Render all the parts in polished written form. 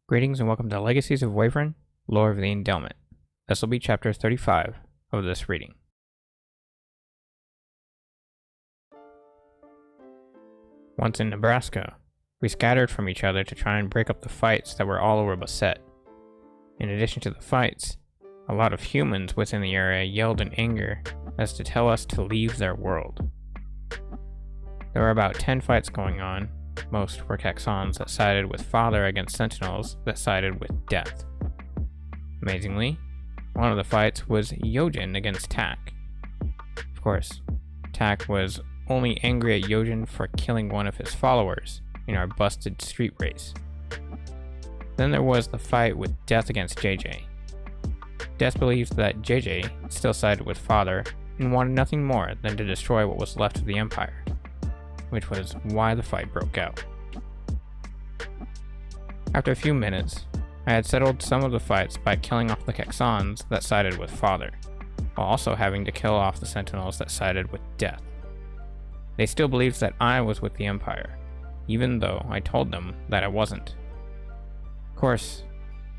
Greetings and welcome to Legacies of Wavryn, Lore of the Endelment. This will be chapter 35 of this reading. Once in Nebraska, we scattered from each other to try and break up the fights that were all over Bassett. In addition to the fights, a lot of humans within the area yelled in anger as to tell us to leave their world. There were about 10 fights going on. Most were Kexons that sided with Father against Sentinels that sided with Death. Amazingly, one of the fights was Yojin against Tak. Of course, Tak was only angry at Yojin for killing one of his followers in our busted street race. Then there was the fight with Death against JJ. Death believed that JJ still sided with Father and wanted nothing more than to destroy what was left of the Empire, which was why the fight broke out. After a few minutes, I had settled some of the fights by killing off the Kexons that sided with Father, while also having to kill off the Sentinels that sided with Death. They still believed that I was with the Empire, even though I told them that I wasn't. Of course,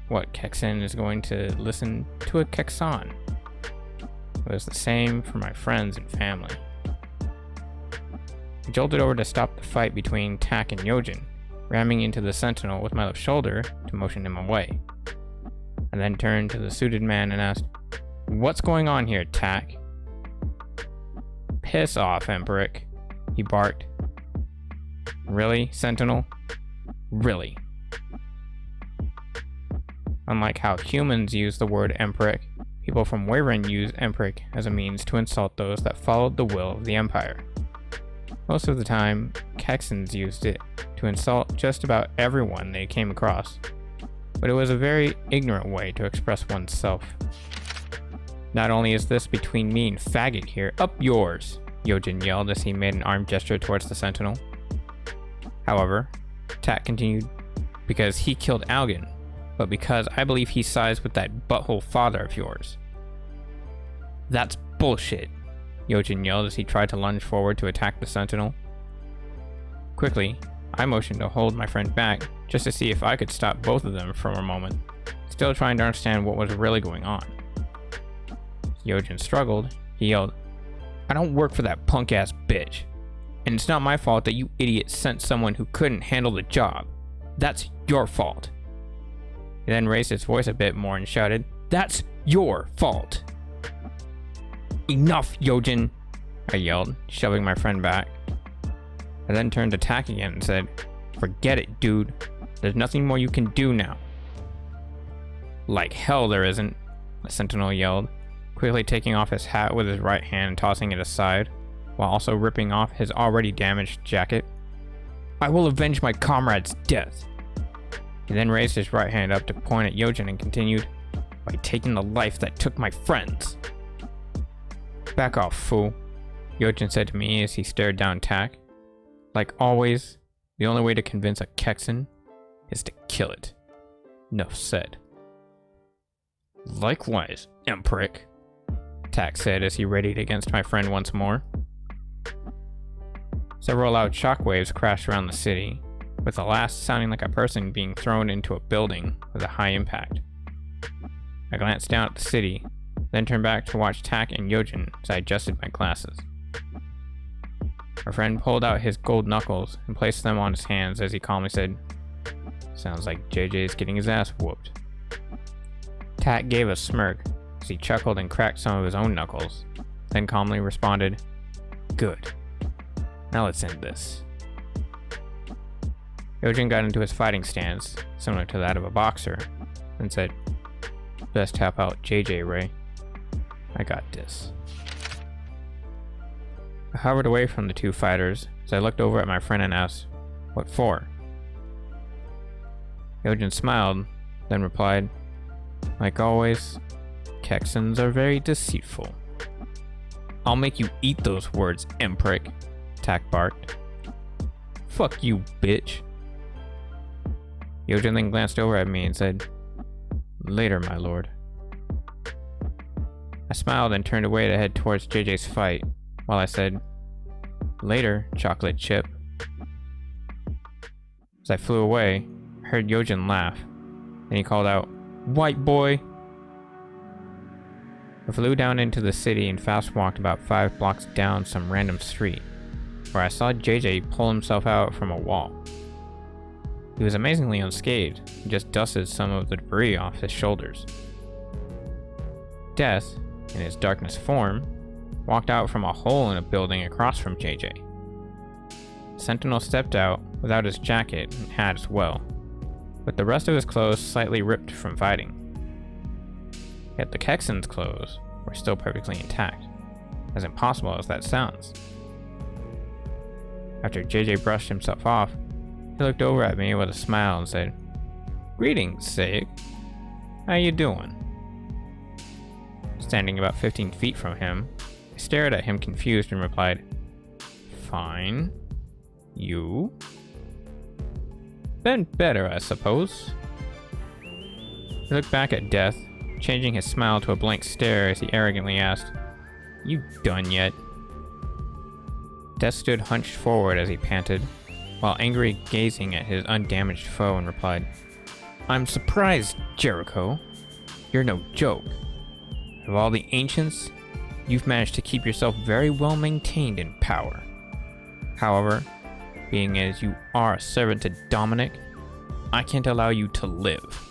what Kexon is going to listen to a Kexon? It was the same for my friends and family. I jolted over to stop the fight between Tak and Yojin, ramming into the Sentinel with my left shoulder to motion him away. I then turned to the suited man and asked, "What's going on here, Tak?" "Piss off, Emperich," he barked. "Really, Sentinel? Really?" Unlike how humans use the word Emperich, people from Wavryn use Emperich as a means to insult those that followed the will of the Empire. Most of the time, Kexons used it to insult just about everyone they came across, but it was a very ignorant way to express oneself. "Not only is this between me and faggot here, up yours!" Yojin yelled as he made an arm gesture towards the Sentinel. However, Tak continued, "Because he killed Algan, but because I believe he sides with that butthole father of yours." "That's bullshit," Yojin yelled as he tried to lunge forward to attack the Sentinel. Quickly, I motioned to hold my friend back just to see if I could stop both of them for a moment, still trying to understand what was really going on. Yojin struggled. He yelled, "I don't work for that punk-ass bitch, and it's not my fault that you idiots sent someone who couldn't handle the job. That's your fault." He then raised his voice a bit more and shouted, "That's your fault!" "Enough, Yojin!" I yelled, shoving my friend back. I then turned to Tak again and said, "Forget it, dude. There's nothing more you can do now." "Like hell there isn't," the Sentinel yelled, quickly taking off his hat with his right hand and tossing it aside, while also ripping off his already damaged jacket. "I will avenge my comrade's death." He then raised his right hand up to point at Yojin and continued, "By taking the life that took my friends." "Back off, fool," Yojin said to me as he stared down Tak. "Like always, the only way to convince a Kexon is to kill it." Enough said. "Likewise, Emperich," Tak said as he readied against my friend once more. Several loud shockwaves crashed around the city, with the last sounding like a person being thrown into a building with a high impact. I glanced down at the city, then turned back to watch Tak and Yojin as I adjusted my glasses. Our friend pulled out his gold knuckles and placed them on his hands as he calmly said, "Sounds like JJ's getting his ass whooped." Tak gave a smirk as he chuckled and cracked some of his own knuckles, then calmly responded, "Good. Now let's end this." Yojin got into his fighting stance, similar to that of a boxer, and said, "Best tap out JJ, Ray. I got this." I hovered away from the two fighters as I looked over at my friend and asked, "What for?" Yojin smiled, then replied, "Like always, Kexons are very deceitful." "I'll make you eat those words, Emperich," Tak barked. "Fuck you, bitch." Yojin then glanced over at me and said, "Later, my lord." I smiled and turned away to head towards JJ's fight, while I said, "Later, chocolate chip." As I flew away, I heard Yojin laugh, Then he called out, "White boy!" I flew down into the city and fast walked about 5 blocks down some random street, where I saw JJ pull himself out from a wall. He was amazingly unscathed and just dusted some of the debris off his shoulders. Death, in his darkness form, walked out from a hole in a building across from JJ. Sentinel stepped out without his jacket and hat as well, with the rest of his clothes slightly ripped from fighting. Yet the Kexan's clothes were still perfectly intact, as impossible as that sounds. After JJ brushed himself off, he looked over at me with a smile and said, "Greetings, Zaec. How you doing?" Standing about 15 feet from him, I stared at him confused and replied, "Fine. You?" "Been better, I suppose." He looked back at Death, changing his smile to a blank stare as he arrogantly asked, "You done yet?" Death stood hunched forward as he panted, while angrily gazing at his undamaged foe, and replied, "I'm surprised, Jericho. You're no joke. Of all the ancients, you've managed to keep yourself very well maintained in power. However, being as you are a servant to Dominic, I can't allow you to live,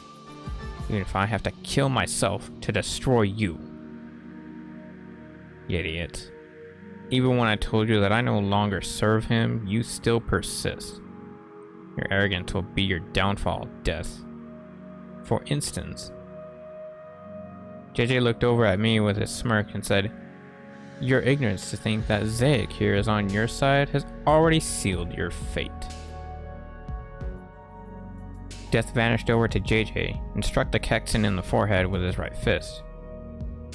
even if I have to kill myself to destroy you." Idiot. Even when I told you that I no longer serve him, you still persist. Your arrogance will be your downfall, Death. For instance, JJ looked over at me with a smirk and said, "Your ignorance to think that Zaec here is on your side has already sealed your fate." Death vanished over to JJ and struck the Kexan in the forehead with his right fist.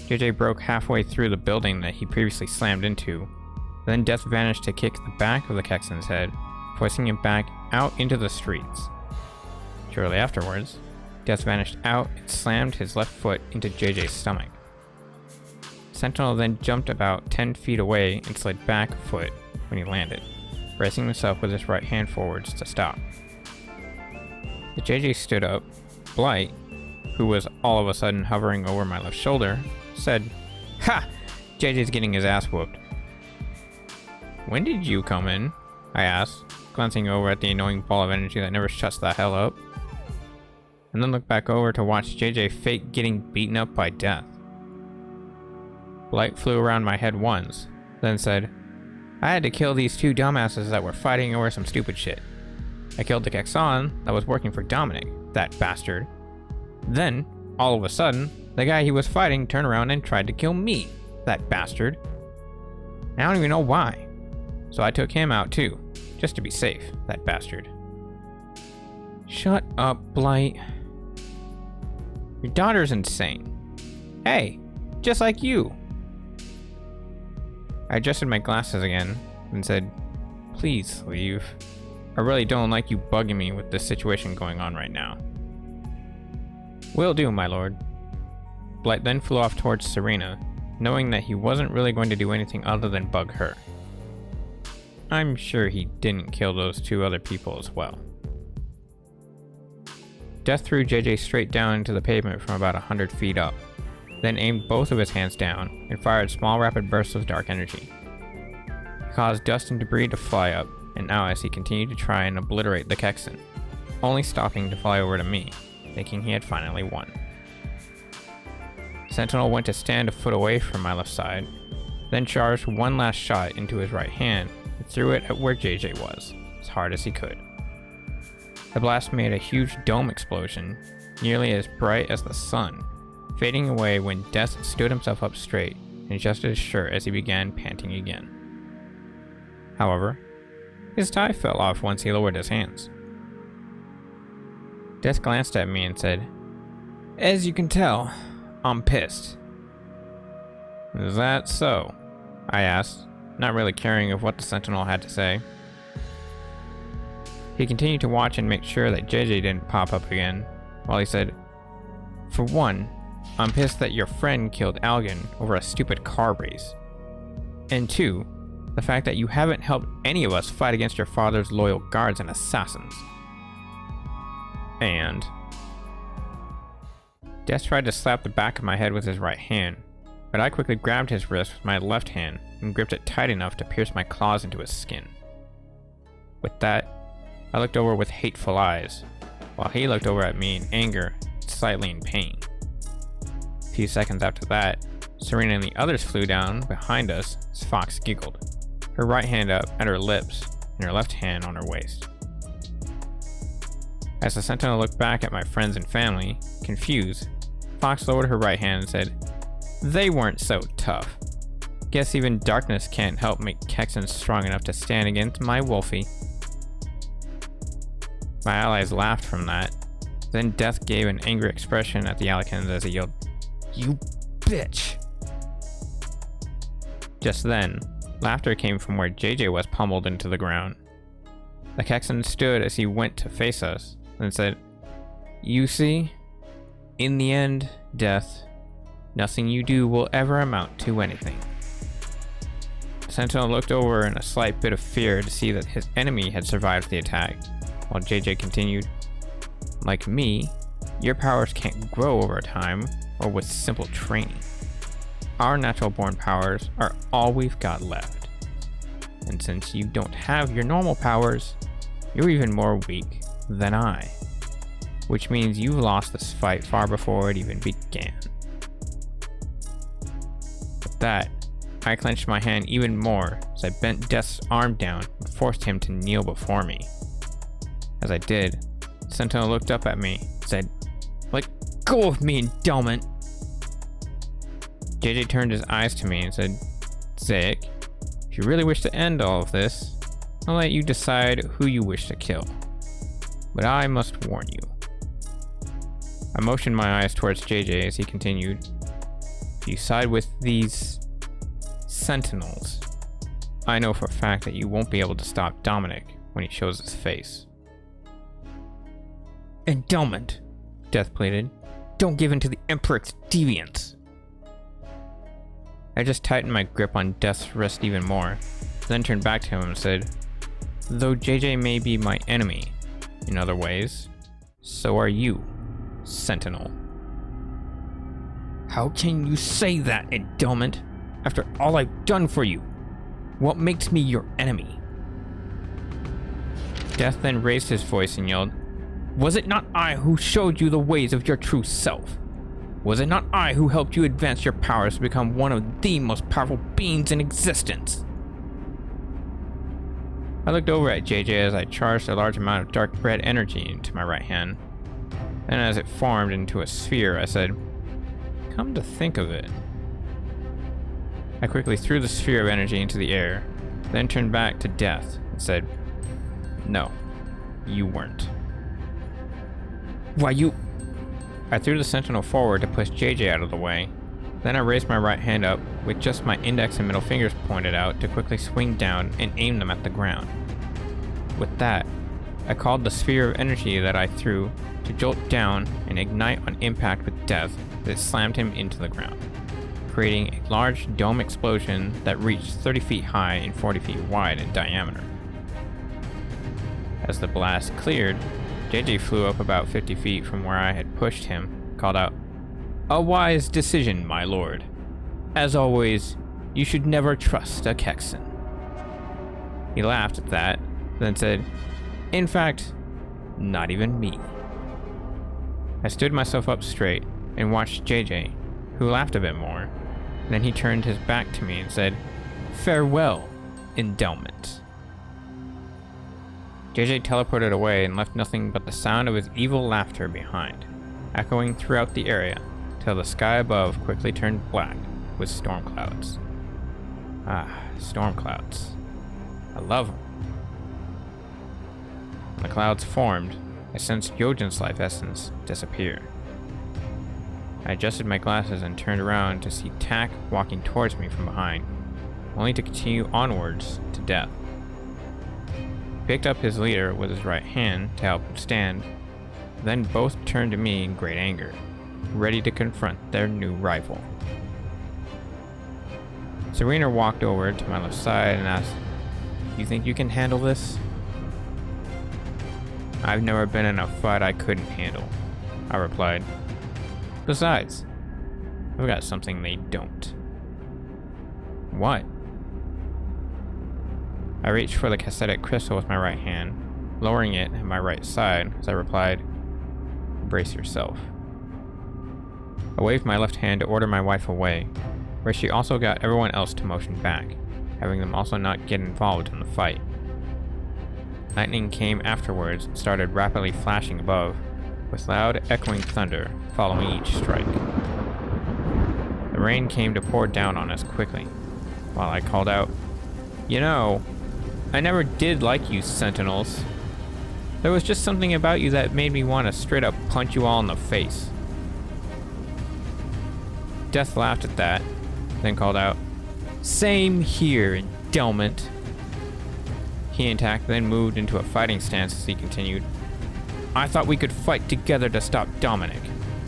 JJ broke halfway through the building that he previously slammed into. Then Death vanished to kick the back of the Kexan's head, forcing him back out into the streets. Shortly afterwards, Death vanished out and slammed his left foot into JJ's stomach. Sentinel then jumped about 10 feet away and slid back a foot when he landed, bracing himself with his right hand forwards to stop. As JJ stood up, Blight, who was all of a sudden hovering over my left shoulder, said, "Ha! JJ's getting his ass whooped." "When did you come in?" I asked, glancing over at the annoying ball of energy that never shuts the hell up, and then looked back over to watch JJ fake getting beaten up by Death. Blight flew around my head once, then said, "I had to kill these 2 dumbasses that were fighting over some stupid shit. I killed the Kexan that was working for Dominic, that bastard. Then, all of a sudden, the guy he was fighting turned around and tried to kill me, that bastard. I don't even know why. So I took him out too, just to be safe, that bastard." "Shut up, Blight. Your daughter's insane. Hey, just like you." I adjusted my glasses again and said, "Please leave. I really don't like you bugging me with this situation going on right now." "Will do, my lord." Blight then flew off towards Serena, knowing that he wasn't really going to do anything other than bug her. I'm sure he didn't kill those 2 other people as well. Death threw JJ straight down into the pavement from about 100 feet up, then aimed both of his hands down and fired small rapid bursts of dark energy. He caused dust and debris to fly up and out as he continued to try and obliterate the Kexan, only stopping to fly over to me, thinking he had finally won. Sentinel went to stand a foot away from my left side, then charged one last shot into his right hand and threw it at where JJ was, as hard as he could. The blast made a huge dome explosion, nearly as bright as the sun, fading away when Death stood himself up straight and adjusted his shirt as he began panting again. However, his tie fell off once he lowered his hands. Death glanced at me and said, "As you can tell, I'm pissed." "Is that so?" I asked, not really caring of what the Sentinel had to say. He continued to watch and make sure that JJ didn't pop up again, while he said, "For one, I'm pissed that your friend killed Algan over a stupid car race. And 2, the fact that you haven't helped any of us fight against your father's loyal guards and assassins. And Death tried to slap the back of my head with his right hand, but I quickly grabbed his wrist with my left hand and gripped it tight enough to pierce my claws into his skin. With that, I looked over with hateful eyes, while he looked over at me in anger and slightly in pain. A few seconds after that, Serena and the others flew down behind us as Fox giggled, her right hand up at her lips and her left hand on her waist. As the Sentinel looked back at my friends and family, confused, Fox lowered her right hand and said, "They weren't so tough. Guess even darkness can't help make Kexen strong enough to stand against my Wolfie." My allies laughed from that. Then Death gave an angry expression at the Alicans as he yelled, "You bitch!" Just then, laughter came from where JJ was pummeled into the ground. The Kexen stood as he went to face us and said, "You see? In the end, Death, nothing you do will ever amount to anything." The Sentinel looked over in a slight bit of fear to see that his enemy had survived the attack, while JJ continued, "Like me, your powers can't grow over time or with simple training. Our natural-born powers are all we've got left. And since you don't have your normal powers, you're even more weak than I. Which means you've lost this fight far before it even began." With that, I clenched my hand even more as I bent Death's arm down and forced him to kneel before me. As I did, Sentinel looked up at me and said, "Let go of me, Endelment!" JJ turned his eyes to me and said, "Zaec, if you really wish to end all of this, I'll let you decide who you wish to kill. But I must warn you." I motioned my eyes towards JJ as he continued, "If you side with these Sentinels, I know for a fact that you won't be able to stop Dominic when he shows his face." "Endelment," Death pleaded, "don't give in to the Emperor's deviance." I just tightened my grip on Death's wrist even more, then turned back to him and said, "Though JJ may be my enemy in other ways, so are you, Sentinel." "How can you say that, Endelment, after all I've done for you? What makes me your enemy?" Death then raised his voice and yelled, "Was it not I who showed you the ways of your true self? Was it not I who helped you advance your powers to become one of the most powerful beings in existence?" I looked over at JJ as I charged a large amount of dark red energy into my right hand. Then as it formed into a sphere, I said, "Come to think of it." I quickly threw the sphere of energy into the air, then turned back to Death and said, "No, you weren't." "Why, you..." I threw the Sentinel forward to push JJ out of the way. Then I raised my right hand up with just my index and middle fingers pointed out to quickly swing down and aim them at the ground. With that, I called the sphere of energy that I threw to jolt down and ignite on impact with Death that slammed him into the ground, creating a large dome explosion that reached 30 feet high and 40 feet wide in diameter. As the blast cleared, JJ flew up about 50 feet from where I had pushed him, called out, "A wise decision, my lord. As always, you should never trust a Kexen." He laughed at that, then said, "In fact, not even me." I stood myself up straight and watched JJ, who laughed a bit more. Then he turned his back to me and said, "Farewell, Endelment." JJ teleported away and left nothing but the sound of his evil laughter behind, echoing throughout the area, till the sky above quickly turned black with storm clouds. Ah, storm clouds. I love them. When the clouds formed, I sensed Yojen's life essence disappear. I adjusted my glasses and turned around to see Tak walking towards me from behind, only to continue onwards to death. He picked up his leader with his right hand to help him stand, then both turned to me in great anger, ready to confront their new rival. Serena walked over to my left side and asked, "You think you can handle this?" "I've never been in a fight I couldn't handle," I replied. Besides, I've got something they don't. What? I reached for the cassetic crystal with my right hand, lowering it at my right side as I replied, "Brace yourself." I waved my left hand to order my wife away, where she also got everyone else to motion back, having them also not get involved in the fight. Lightning came afterwards and started rapidly flashing above, with loud echoing thunder following each strike. The rain came to pour down on us quickly, while I called out, "You know, I never did like you Sentinels. There was just something about you that made me want to straight up punch you all in the face." Death laughed at that, then called out, "Same here, Endelment." He and Tak then moved into a fighting stance as he continued, "I thought we could fight together to stop Dominic,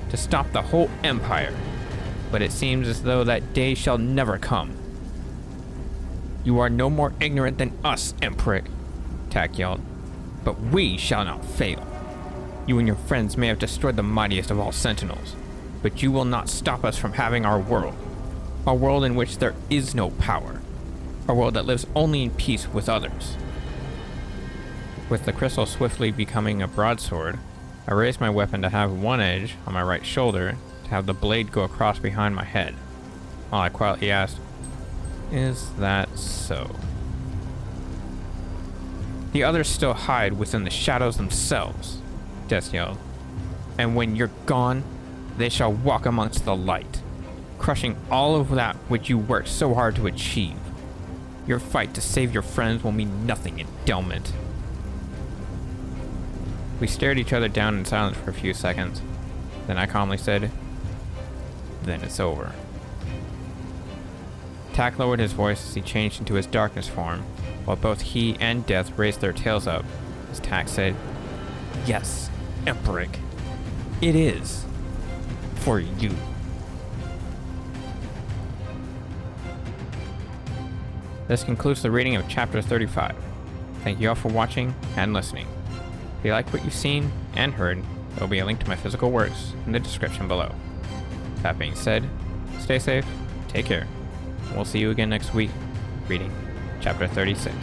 to stop the whole Empire, but it seems as though that day shall never come." "You are no more ignorant than us, Emperor," Tak yelled, "but we shall not fail. You and your friends may have destroyed the mightiest of all Sentinels, but you will not stop us from having our world. A world in which there is no power. A world that lives only in peace with others." With the crystal swiftly becoming a broadsword, I raised my weapon to have one edge on my right shoulder to have the blade go across behind my head, while I quietly asked, "Is that so?" "The others still hide within the shadows themselves," Death yelled. "And when you're gone, they shall walk amongst the light, crushing all of that which you worked so hard to achieve. Your fight to save your friends will mean nothing in Endelment." We stared each other down in silence for a few seconds. Then I calmly said, "Then it's over." Tak lowered his voice as he changed into his darkness form, while both he and Death raised their tails up, as Tak said, "Yes, Emperor, it is. For you." This concludes the reading of Chapter 35. Thank you all for watching and listening. If you like what you've seen and heard, there will be a link to my physical works in the description below. That being said, stay safe, take care, and we'll see you again next week, reading Chapter 36.